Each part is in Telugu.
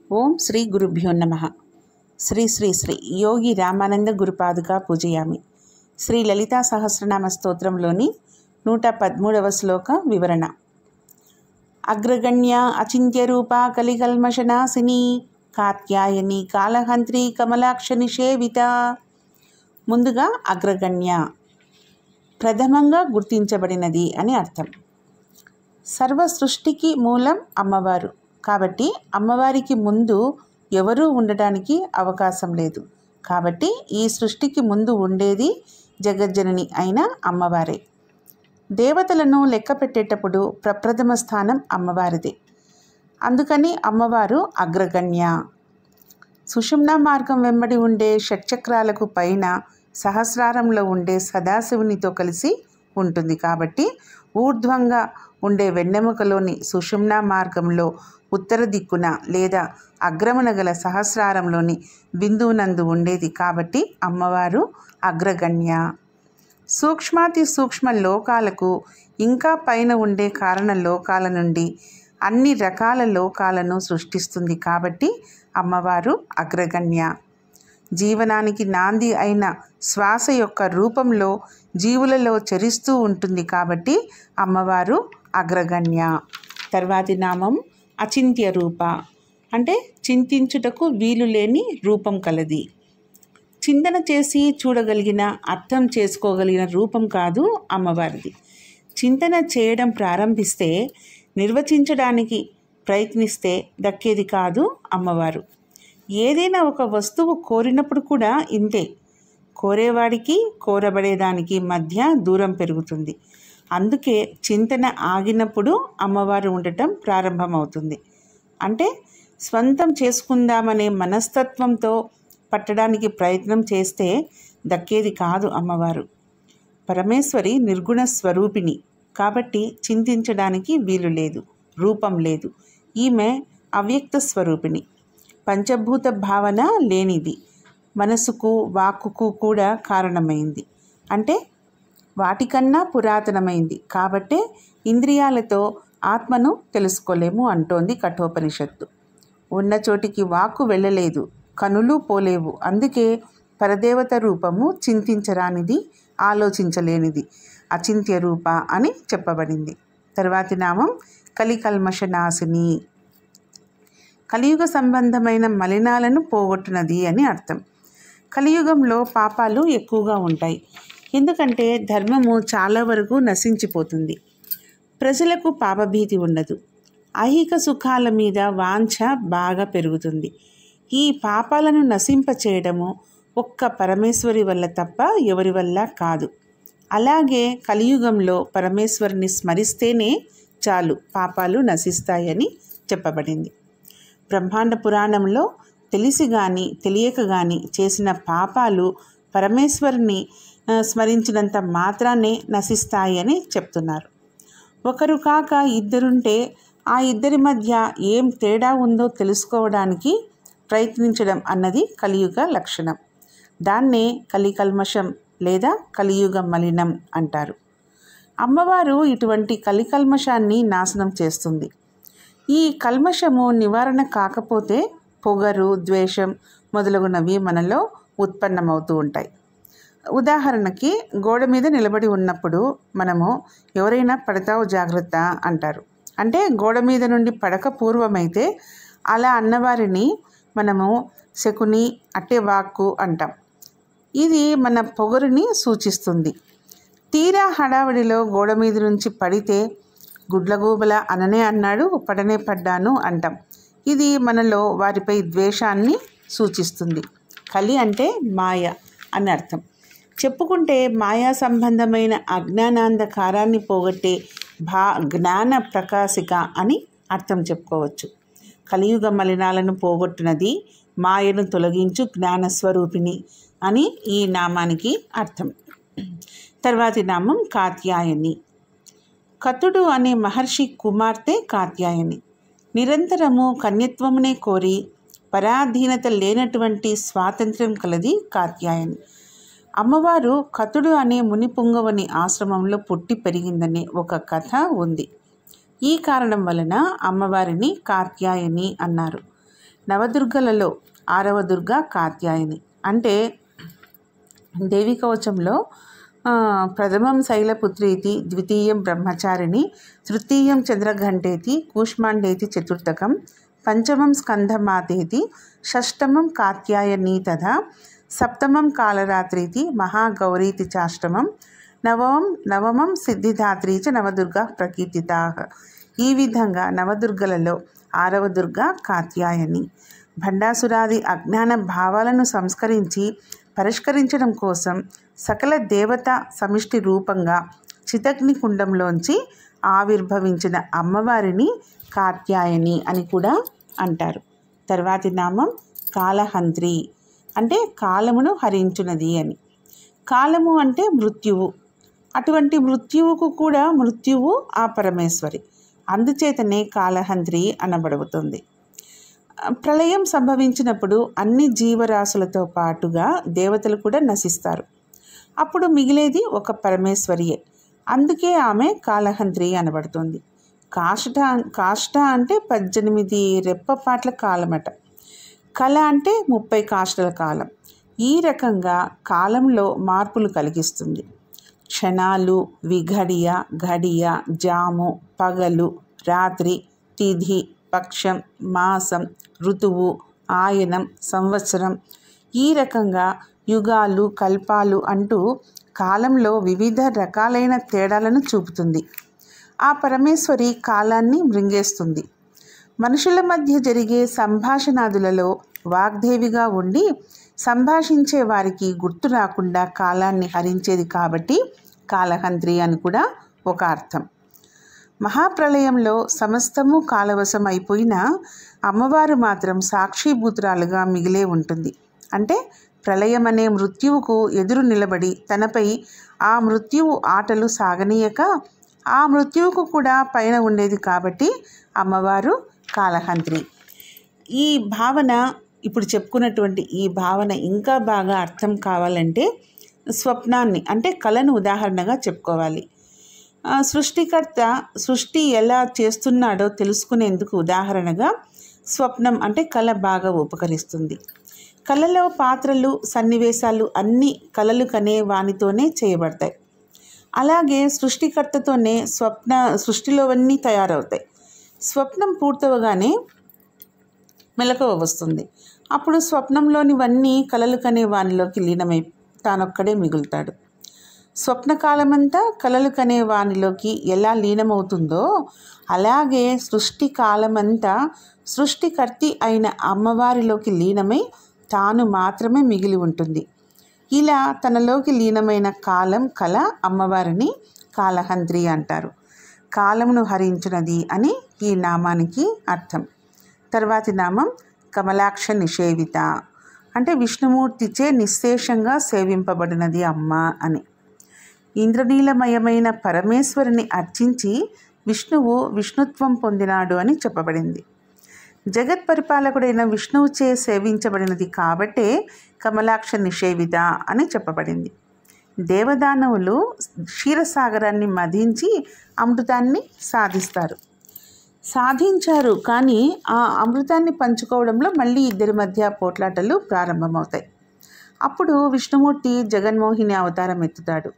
ఓం శ్రీ గురుభ్యో నమః. శ్రీ శ్రీ శ్రీ యోగి రామానంద గురుపాదుకా పూజయామి. శ్రీ లలితా సహస్రనామ స్తోత్రంలోని 113వ శ్లోక వివరణ. అగ్రగణ్య అచింత్య రూపా కలికల్మషనాశిని కాత్యాయని కాళహంత్రి కమలాక్ష నిషేవిత. ముందుగా అగ్రగణ్య, ప్రథమంగా గుర్తించబడినది అని అర్థం. సర్వ సృష్టికి మూలం అమ్మవారు కాబట్టి అమ్మవారికి ముందు ఎవరూ ఉండటానికి అవకాశం లేదు. కాబట్టి ఈ సృష్టికి ముందు ఉండేది జగజ్జనని అయిన అమ్మవారే. దేవతలను లెక్క పెట్టేటప్పుడు ప్రప్రథమ స్థానం అమ్మవారిదే. అందుకని అమ్మవారు అగ్రగణ్య. సుషుమ్నా మార్గం వెంబడి ఉండే షట్చక్రాలకు పైన సహస్రారంలో ఉండే సదాశివునితో కలిసి ఉంటుంది. కాబట్టి ఊర్ధ్వంగా ఉండే వెన్నెముకలోని సుషుమ్నా మార్గంలో ఉత్తర దిక్కున లేదా అగ్రమున గల సహస్రారంలోని బిందువునందు ఉండేది. కాబట్టి అమ్మవారు అగ్రగణ్య. సూక్ష్మాతి సూక్ష్మ లోకాలకు ఇంకా పైన ఉండే కారణ లోకాల నుండి అన్ని రకాల లోకాలను సృష్టిస్తుంది. కాబట్టి అమ్మవారు అగ్రగణ్య. జీవనానికి నాంది అయిన శ్వాస యొక్క రూపంలో జీవులలో చరిస్తూ ఉంటుంది. కాబట్టి అమ్మవారు అగ్రగణ్య. తర్వాతి నామం అచింత్య రూప, అంటే చింతించుటకు వీలు లేని రూపం కలది. చింతన చేసి చూడగలిగిన, అర్థం చేసుకోగలిగిన రూపం కాదు అమ్మవారిది. చింతన చేయడం ప్రారంభిస్తే, నిర్వచించడానికి ప్రయత్నిస్తే దక్కేది కాదు అమ్మవారు. ఏదైనా ఒక వస్తువు కోరినప్పుడు కూడా ఇంతే. కోరేవాడికి కోరబడేదానికి మధ్య దూరం పెరుగుతుంది. అందుకే చింతన ఆగినప్పుడు అమ్మవారు ఉండటం ప్రారంభమవుతుంది. అంటే స్వంతం చేసుకుందామనే మనస్తత్వంతో పట్టడానికి ప్రయత్నం చేస్తే దక్కేది కాదు అమ్మవారు. పరమేశ్వరి నిర్గుణ స్వరూపిణి కాబట్టి చింతించడానికి వీలు లేదు, రూపం లేదు. ఈమె అవ్యక్త స్వరూపిణి, పంచభూత భావన లేనిది, మనసుకు వాక్కుకు కూడా కారణమైంది. అంటే వాటికన్నా పురాతనమైంది. కాబట్టే ఇంద్రియాలతో ఆత్మను తెలుసుకోలేము అంటోంది కఠోపనిషత్తు. ఉన్న చోటికి వాక్కు వెళ్ళలేదు, కనులు పోలేవు. అందుకే పరదేవత రూపము చింతించరానిది, ఆలోచించలేనిది, అచింత్య రూప అని చెప్పబడింది. తర్వాతి నామం కలికల్మషనాశిని. కలియుగ సంబంధమైన మలినాలను పోగొట్టునది అని అర్థం. కలియుగంలో పాపాలు ఎక్కువగా ఉంటాయి. ఎందుకంటే ధర్మము చాలా వరకు నశించిపోతుంది. ప్రజలకు పాపభీతి ఉండదు. ఐహిక సుఖాల మీద వాంఛ బాగా పెరుగుతుంది. ఈ పాపాలను నశింపచేయడము ఒక్క పరమేశ్వరి వల్ల తప్ప ఎవరి వల్ల కాదు. అలాగే కలియుగంలో పరమేశ్వరిని స్మరిస్తేనే చాలు పాపాలు నశిస్తాయని చెప్పబడింది. బ్రహ్మాండ పురాణంలో తెలిసి కానీ తెలియక కానీ చేసిన పాపాలు పరమేశ్వరిని స్మరించినంత మాత్రాన్నే నశిస్తాయని చెప్తున్నారు. ఒకరు కాక ఇద్దరుంటే ఆ ఇద్దరి మధ్య ఏం తేడా ఉందో తెలుసుకోవడానికి ప్రయత్నించడం అన్నది కలియుగ లక్షణం. దాన్నే కలికల్మషం లేదా కలియుగ మలినం అంటారు. అమ్మవారు ఇటువంటి కలికల్మషాన్ని నాశనం చేస్తుంది. ఈ కల్మషము నివారణ కాకపోతే పొగరు, ద్వేషం మొదలగునవి మనలో ఉత్పన్నమవుతూ ఉంటాయి. ఉదాహరణకి గోడ మీద నిలబడి ఉన్నప్పుడు మనము ఎవరైనా పడతావు జాగ్రత్త అంటారు. అంటే గోడ మీద నుండి పడక పూర్వమైతే అలా అన్నవారిని మనము శకుని, అట్టే వాక్కు అంటాం. ఇది మన పొగరుని సూచిస్తుంది. తీరా హడావిడిలో గోడ మీద నుంచి పడితే గుడ్లగూబల అననే అన్నాడు, పడనే పడ్డాను అంటాం. ఇది మనలో వారిపై ద్వేషాన్ని సూచిస్తుంది. కలి అంటే మాయ అని అర్థం. చెప్పుకుంటే మాయా సంబంధమైన అజ్ఞానాంధకారాన్ని పోగొట్టే జ్ఞాన ప్రకాశిక అని అర్థం చెప్పుకోవచ్చు. కలియుగ మలినాలను పోగొట్టినది, మాయను తొలగించు జ్ఞానస్వరూపిణి అని ఈ నామానికి అర్థం. తర్వాతి నామం కాత్యాయని. కతుడు అనే మహర్షి కుమార్తె కాత్యాయని. నిరంతరము కన్యత్వమునే కోరి పరాధీనత లేనటువంటి స్వాతంత్ర్యం కలది కాత్యాయని. అమ్మవారు కతుడు అనే మునిపుంగవని ఆశ్రమంలో పుట్టి పెరిగిందనే ఒక కథ ఉంది. ఈ కారణం వలన అమ్మవారిని కాత్యాయని అన్నారు. నవదుర్గలలో 6వ దుర్గ కాత్యాయని. అంటే దేవి కవచంలో ప్రథమం శైలపుత్రీతి, ద్వితీయం బ్రహ్మచారిణి, తృతీయం చంద్రఘంటేతి, కూష్మాండేతి చతుర్థకం, పంచమం స్కంధమాతేతి, షష్టమం కాత్యాయనీ తథా, సప్తమం కాళరాత్రీతి, మహాగౌరీతి చాష్టమం, నవమం సిద్ధిదాత్రీ చ నవదుర్గా ప్రకీర్తితాః. ఈ విధంగా నవదుర్గలలో 6వ దుర్గ కాత్యాయని. భండాసురాది అజ్ఞాన భావాలను సంస్కరించి పరిష్కరించడం కోసం సకల దేవత సమిష్టి రూపంగా చితగ్ని కుండంలోంచి ఆవిర్భవించిన అమ్మవారిని కాత్యాయని అని కూడా అంటారు. తర్వాతి నామం కాలహంత్రి, అంటే కాలమును హరించునది అని. కాలము అంటే మృత్యువు. అటువంటి మృత్యువుకు కూడా మృత్యువు ఆ పరమేశ్వరి. అందుచేతనే కాలహంత్రి అనబడుతుంది. ప్రళయం సంభవించినప్పుడు అన్ని జీవరాశులతో పాటుగా దేవతలు కూడా నశిస్తారు. అప్పుడు మిగిలేది ఒక పరమేశ్వరియే. అందుకే ఆమె కాలహంత్రి అనబడుతుంది. కాష్ట అంటే 18 రెప్పపాట్ల కాలమట. కల అంటే 30 కాష్టల కాలం. ఈ రకంగా కాలంలో మార్పులు కలిగిస్తుంది. క్షణాలు, విఘడియ, ఘడియ, జాము, పగలు, రాత్రి, తిథి, పక్షం, మాసం, ఋతువు, ఆయనం, సంవత్సరం, ఈ రకంగా యుగాలు, కల్పాలు అంటూ కాలంలో వివిధ రకాలైన తేడాలను చూపుతుంది. ఆ పరమేశ్వరి కాలాన్ని మృంగేస్తుంది. మనుషుల మధ్య జరిగే సంభాషణాదులలో వాగ్దేవిగా ఉండి సంభాషించే వారికి గుర్తు రాకుండా కాలాన్ని హరించేది కాబట్టి కాలహంత్రి అని కూడా ఒక అర్థం. మహాప్రళయంలో సమస్తము కాలవశం అయిపోయినా అమ్మవారు మాత్రం సాక్షిభూతురాలుగా మిగిలే ఉంటుంది. అంటే ప్రళయం అనే మృత్యువుకు ఎదురు నిలబడి తనపై ఆ మృత్యువు ఆటలు సాగనీయక ఆ మృత్యువుకు కూడా పైన ఉండేది కాబట్టి అమ్మవారు కాలహంత్రి. ఈ భావన, ఇప్పుడు చెప్పుకున్నటువంటి ఈ భావన ఇంకా బాగా అర్థం కావాలంటే స్వప్నాన్ని అంటే కళను ఉదాహరణగా చెప్పుకోవాలి. సృష్టికర్త సృష్టి ఎలా చేస్తున్నాడో తెలుసుకునేందుకు ఉదాహరణగా స్వప్నం అంటే కళ బాగా ఉపకరిస్తుంది. కళలో పాత్రలు, సన్నివేశాలు అన్నీ కళలు కనే వానితోనే చేయబడతాయి. అలాగే సృష్టికర్తతోనే సృష్టిలోవన్నీ తయారవుతాయి. స్వప్నం పూర్తవగానే మెలకువ వస్తుంది. అప్పుడు స్వప్నంలోనివన్నీ కళలు కనే వానిలోకి లీనమై తానొక్కడే మిగులుతాడు. స్వప్నకాలమంతా కళలు కనే వానిలోకి ఎలా లీనమవుతుందో అలాగే సృష్టి కాలమంతా సృష్టికర్తి అయిన అమ్మవారిలోకి లీనమై తాను మాత్రమే మిగిలి ఉంటుంది. ఇలా తనలోకి లీనమైన కాలం కళ అమ్మవారిని కాలహంత్రి అంటారు. కాలమును హరించినది అని ఈ నామానికి అర్థం. తర్వాతి నామం కమలాక్ష నిషేవిత, అంటే విష్ణుమూర్తిచే నిశ్శేషంగా సేవింపబడినది అమ్మ అని. ఇంద్రనీలమయమైన పరమేశ్వరుని అర్చించి విష్ణువు విష్ణుత్వం పొందినాడు అని చెప్పబడింది. జగత్ పరిపాలకుడైన విష్ణువుచే సేవించబడినది కాబట్టే కమలాక్ష నిషేవిత అని చెప్పబడింది. దేవదానవులు క్షీరసాగరాన్ని మధించి అమృతాన్ని సాధించారు. కానీ ఆ అమృతాన్ని పంచుకోవడంలో మళ్ళీ ఇద్దరి మధ్య పోట్లాటలు ప్రారంభమవుతాయి. అప్పుడు విష్ణుమూర్తి జగన్మోహిని అవతారం ఎత్తుతాడు.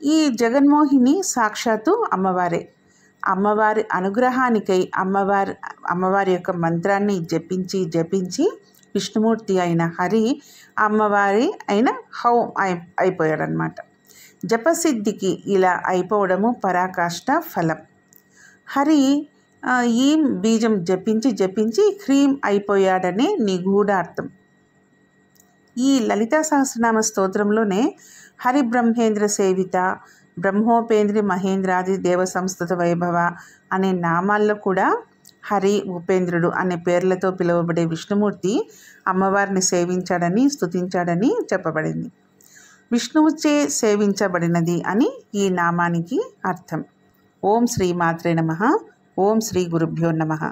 ఈ జగన్మోహిని సాక్షాత్తు అమ్మవారే. అమ్మవారి అనుగ్రహానికై అమ్మవారి యొక్క మంత్రాన్ని జపించి విష్ణుమూర్తి అయిన హరి అమ్మవారి అయిన అయిపోయాడనమాట. జపసిద్ధికి ఇలా అయిపోవడము పరాకాష్ట ఫలం. హరి ఈం బీజం జపించి హ్రీం అయిపోయాడనే నిగూఢార్థం. ఈ లలితా సహస్రనామ స్తోత్రంలోనే హరి బ్రహ్మేంద్ర సేవిత, బ్రహ్మోపేంద్రి మహేంద్రాది దేవ సంస్థిత వైభవ అనే నామాల్లో కూడా హరి, ఉపేంద్రుడు అనే పేర్లతో పిలువబడే విష్ణుమూర్తి అమ్మవారిని సేవించాడని స్తుతించాడని చెప్పబడింది. విష్ణువుచే సేవించబడినది అని ఈ నామానికి అర్థం. ఓం శ్రీ మాత్రే నమః. ఓం శ్రీ గురుభ్యో నమః.